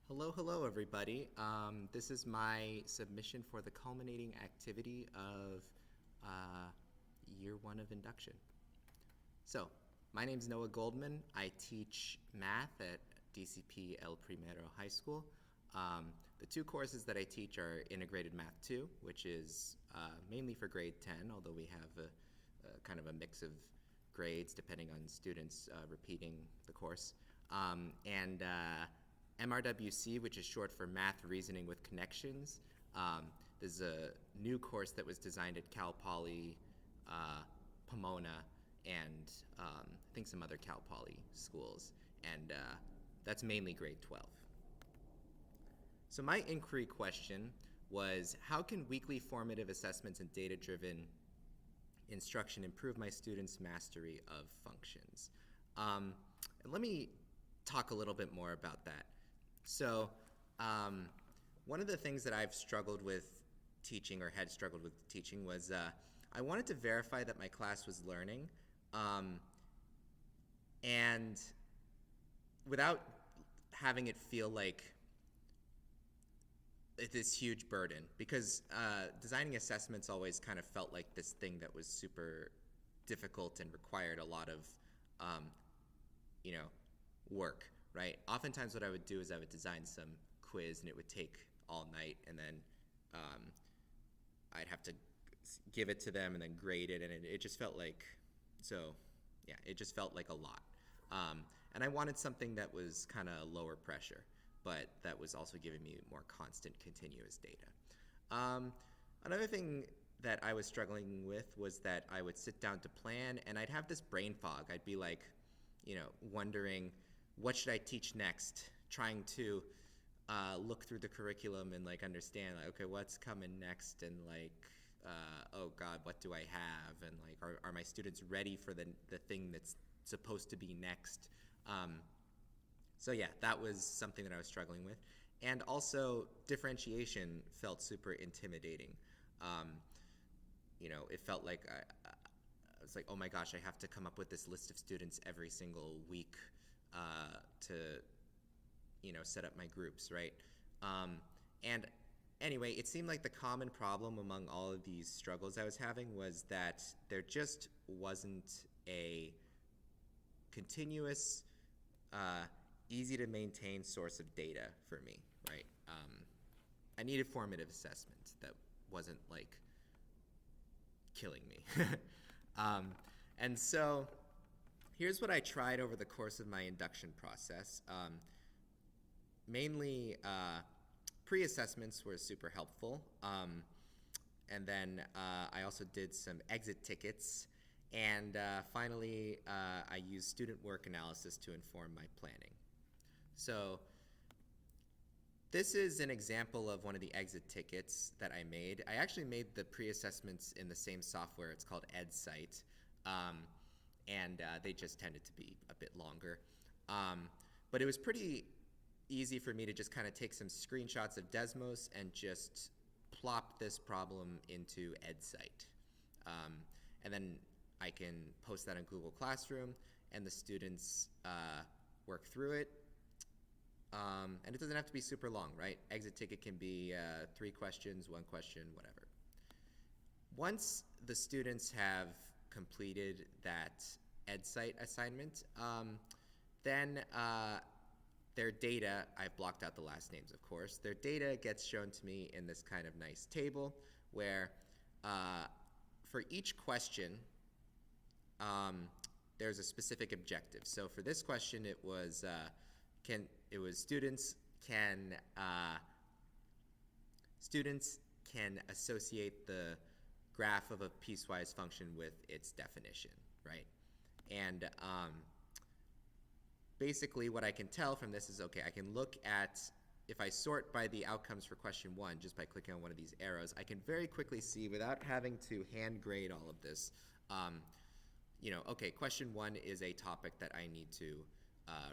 Hello, everybody. This is my submission for the culminating activity of year one of induction. So, my name is Noah Goldman. I teach math at DCP El Primero High School. The two courses that I teach are Integrated Math 2, which is mainly for grade 10, although we have a kind of a mix of grades depending on students repeating the course. And MRWC, which is short for Math Reasoning with Connections. This is a new course that was designed at Cal Poly Pomona and I think some other Cal Poly schools. And that's mainly grade 12. So my inquiry question was, how can weekly formative assessments and data-driven instruction improve my students' mastery of functions? And let me talk a little bit more about that. So one of the things that I've struggled with teaching, or had struggled with teaching, was I wanted to verify that my class was learning, and without having it feel like this huge burden, because designing assessments always kind of felt like this thing that was super difficult and required a lot of work, right? Oftentimes what I would do is I would design some quiz and it would take all night, and then I'd have to give it to them and then grade it, and it just felt like, it just felt like a lot. And I wanted something that was kind of lower pressure, but that was also giving me more constant, continuous data. Another thing that I was struggling with was that I would sit down to plan and I'd have this brain fog. I'd be like, wondering, what should I teach next? Trying to look through the curriculum and understand, okay, what's coming next, and oh God, what do I have? And are my students ready for the thing that's supposed to be next? So yeah, that was something that I was struggling with. And also, differentiation felt super intimidating. It felt like I was like, oh my gosh, I have to come up with this list of students every single week to set up my groups, right? And anyway, it seemed like the common problem among all of these struggles I was having was that there just wasn't a continuous, easy to maintain source of data for me, right? I needed formative assessment that wasn't killing me. And so here's what I tried over the course of my induction process. Mainly pre-assessments were super helpful. And then I also did some exit tickets. And finally, I used student work analysis to inform my planning. So this is an example of one of the exit tickets that I made. I actually made the pre-assessments in the same software. It's called EdSite. And they just tended to be a bit longer. But it was pretty easy for me to just kind of take some screenshots of Desmos and just plop this problem into EdSite. And then I can post that in Google Classroom, and the students work through it. And it doesn't have to be super long, right? Exit ticket can be 3 questions, 1 question, whatever. Once the students have completed that EdSite assignment, then their data, I've blocked out the last names, of course, their data gets shown to me in this kind of nice table where for each question, there's a specific objective. So for this question, it was students can associate the graph of a piecewise function with its definition, right? And basically what I can tell from this is, okay, I can look at, if I sort by the outcomes for question 1 just by clicking on one of these arrows, I can very quickly see, without having to hand grade all of this, okay, question 1 is a topic that I need to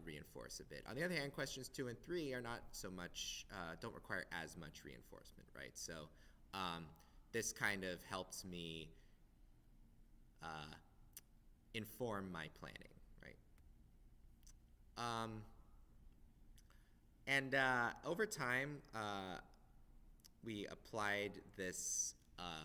reinforce a bit. On the other hand, questions 2 and 3 are not so much, don't require as much reinforcement, right? So this kind of helps me inform my planning, right? And over time, we applied this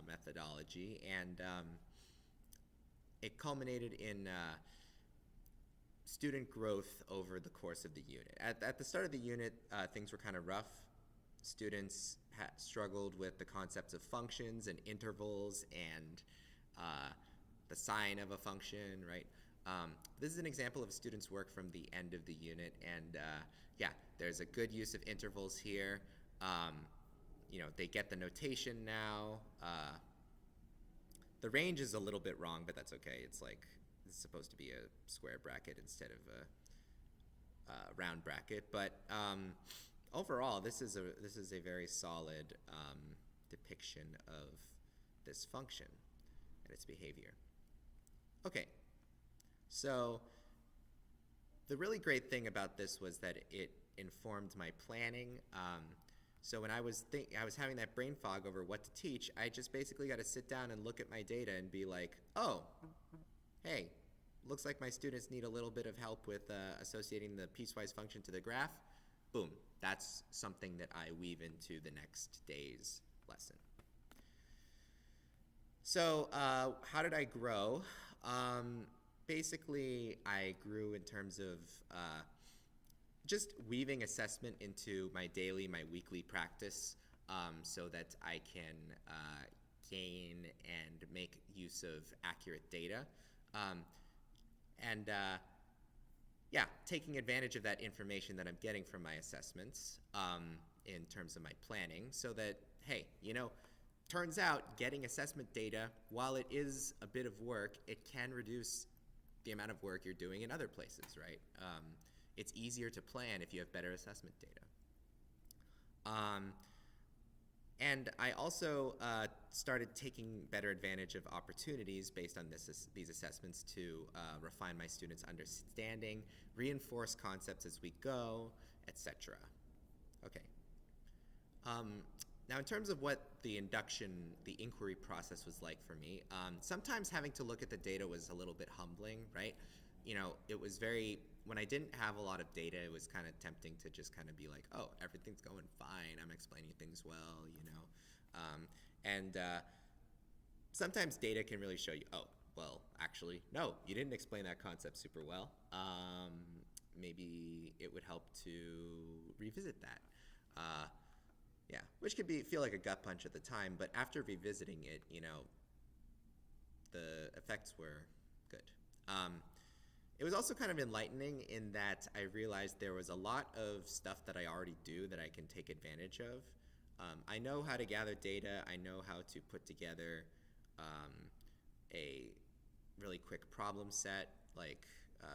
methodology, and it culminated in student growth over the course of the unit. At the start of the unit, things were kind of rough. Students struggled with the concepts of functions and intervals and the sign of a function, right? This is an example of a student's work from the end of the unit, and yeah, there's a good use of intervals here. They get the notation now. The range is a little bit wrong, but that's okay. It's supposed to be a square bracket instead of a round bracket. But overall, this is a very solid depiction of this function and its behavior. Okay, so the really great thing about this was that it informed my planning. So when I was having that brain fog over what to teach, I just basically got to sit down and look at my data and be like, oh, hey, looks like my students need a little bit of help with associating the piecewise function to the graph. Boom, that's something that I weave into the next day's lesson. So how did I grow? Basically, I grew in terms of just weaving assessment into my daily, my weekly practice so that I can gain and make use of accurate data. Yeah, taking advantage of that information that I'm getting from my assessments in terms of my planning so that, hey, turns out getting assessment data, while it is a bit of work, it can reduce the amount of work you're doing in other places, right? It's easier to plan if you have better assessment data. And I also started taking better advantage of opportunities based on these assessments to refine my students' understanding, reinforce concepts as we go, etc. Okay. Now in terms of what the inquiry process was like for me, sometimes having to look at the data was a little bit humbling, right? It was when I didn't have a lot of data, it was kind of tempting to just kind of be like, oh, everything's going fine, I'm explaining things well, sometimes data can really show you, oh, well, actually, no, you didn't explain that concept super well. Maybe it would help to revisit that. Yeah, which could feel like a gut punch at the time, but after revisiting it, the effects were good. It was also kind of enlightening in that I realized there was a lot of stuff that I already do that I can take advantage of. I know how to gather data. I know how to put together a really quick problem set, like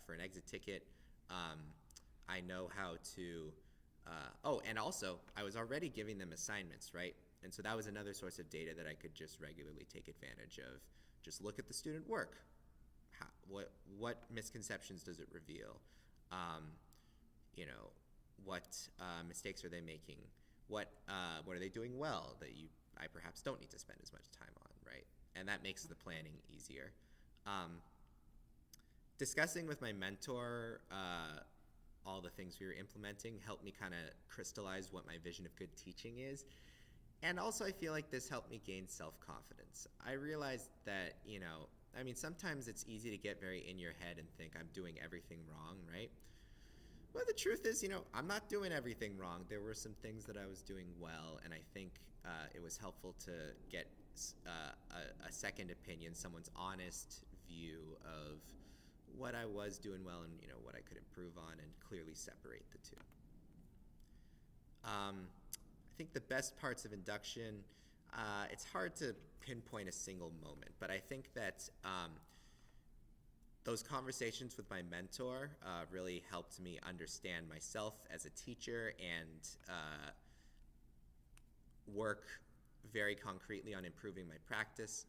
for an exit ticket. I know how to, and also I was already giving them assignments, right? And so that was another source of data that I could just regularly take advantage of. Just look at the student work. What misconceptions does it reveal? What mistakes are they making? What are they doing well that I perhaps don't need to spend as much time on, right? And that makes the planning easier. Discussing with my mentor all the things we were implementing helped me kind of crystallize what my vision of good teaching is. And also I feel like this helped me gain self-confidence. I realized that, sometimes it's easy to get very in your head and think I'm doing everything wrong, right? Well, the truth is, I'm not doing everything wrong. There were some things that I was doing well, and I think it was helpful to get a second opinion, someone's honest view of what I was doing well and what I could improve on, and clearly separate the two. I think the best parts of induction, it's hard to pinpoint a single moment, but I think that those conversations with my mentor really helped me understand myself as a teacher and work very concretely on improving my practice.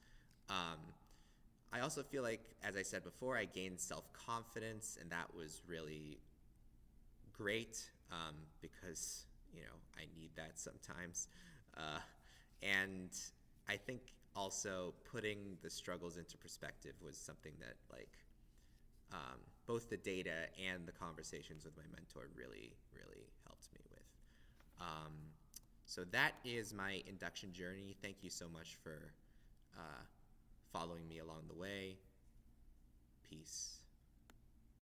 I also feel like, as I said before, I gained self-confidence, and that was really great because, I need that sometimes. And I think also putting the struggles into perspective was something that, both the data and the conversations with my mentor really, really helped me with. So that is my induction journey. Thank you so much for following me along the way.